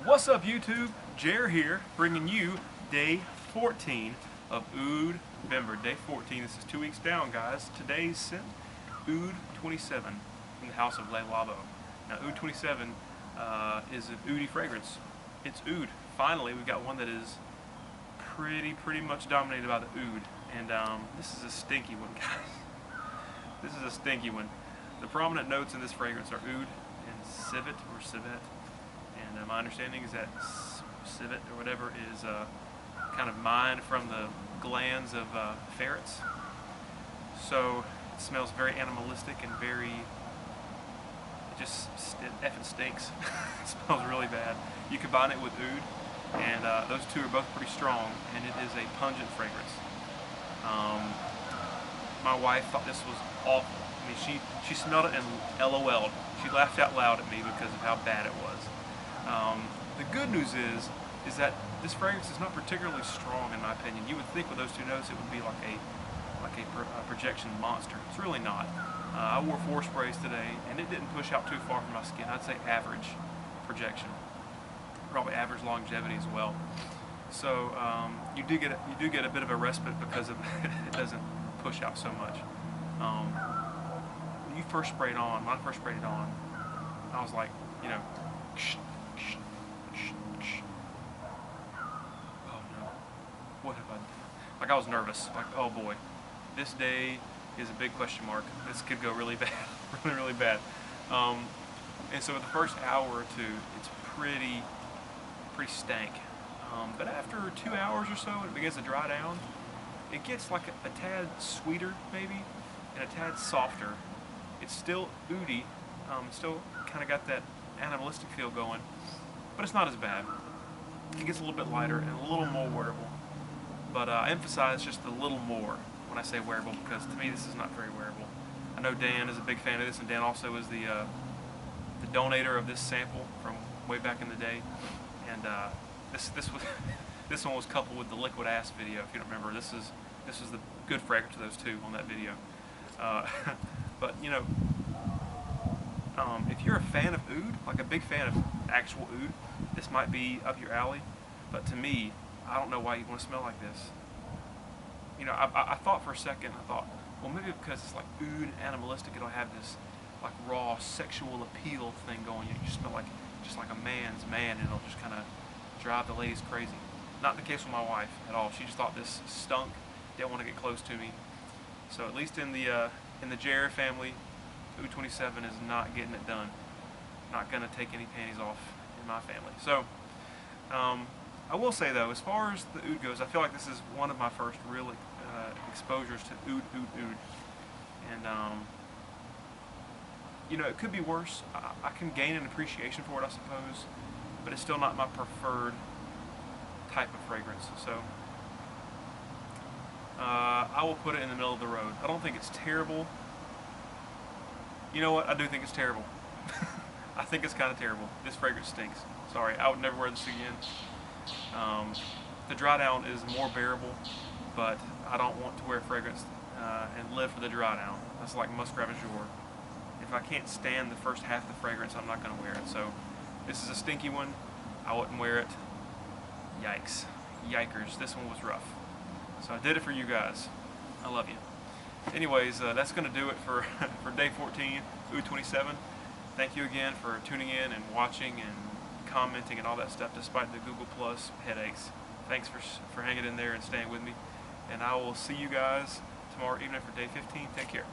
What's up YouTube? Jer here, bringing you day 14 of Oudvember. Day 14, this is 2 weeks down guys. Today's scent, Oud 27 from the house of Labo. Now Oud 27 is an oudy fragrance. It's oud. Finally, we've got one that is pretty much dominated by the oud. And this is a stinky one guys. This is a stinky one. The prominent notes in this fragrance are oud and civet or civet. And my understanding is that civet or whatever is kind of mined from the glands of ferrets. So it smells very animalistic and very, it effing stinks. It smells really bad. You combine it with oud, and those two are both pretty strong, and it is a pungent fragrance. My wife thought this was awful. I mean, she smelled it and LOL'd. She laughed out loud at me because of how bad it was. The good news is that this fragrance is not particularly strong in my opinion. You would think with those two notes it would be like a projection monster. It's really not. I wore 4 sprays today and it didn't push out too far from my skin. I'd say average projection, probably average longevity as well. So you do get a bit of a respite because of it doesn't push out so much. When you first sprayed on, when I first sprayed it on, I was like, you know, oh no, what have I done? Like I was nervous, like oh boy, this day is a big question mark. This could go really bad, really bad. And so the first hour or two, it's pretty stank. But after 2 hours or so, it begins to dry down. It gets like a tad sweeter maybe, and a tad softer. It's still oudy, still kind of got that animalistic feel going, but it's not as bad. It gets a little bit lighter and a little more wearable. But I emphasize just a little more when I say wearable, because to me this is not very wearable. I know Dan is a big fan of this, and Dan also is the donator of this sample from way back in the day. And this one was coupled with the liquid ass video. If you don't remember, this is the good fragrance of those two on that video. But you know, if you're a fan of oud, like a big fan of actual oud, this might be up your alley. But to me, I don't know why you want to smell like this. You know, I thought for a second, well maybe because it's like oud and animalistic, it'll have this like raw sexual appeal thing going. You smell like just like a man's man, and it'll just kind of drive the ladies crazy. Not the case with my wife at all. She just thought this stunk, didn't want to get close to me. So at least in the Jer family, Oud 27 is not getting it done. Not going to take any panties off in my family. So I will say though, as far as the oud goes, I feel like this is one of my first real exposures to oud. And you know, it could be worse. I can gain an appreciation for it, I suppose, but it's still not my preferred type of fragrance. So I will put it in the middle of the road. I don't think it's terrible. You know what? I do think it's terrible. I think it's kind of terrible. This fragrance stinks. Sorry, I would never wear this again. The dry down is more bearable, but I don't want to wear fragrance and live for the dry down. That's like muskrat du jour. If I can't stand the first half of the fragrance, I'm not going to wear it. So this is a stinky one. I wouldn't wear it. Yikes. Yikers. This one was rough. So I did it for you guys. I love you. Anyways, that's going to do it for day 14, Oud 27. Thank you again for tuning in and watching and commenting and all that stuff despite the Google Plus headaches. Thanks for hanging in there and staying with me. And I will see you guys tomorrow evening for day 15. Take care.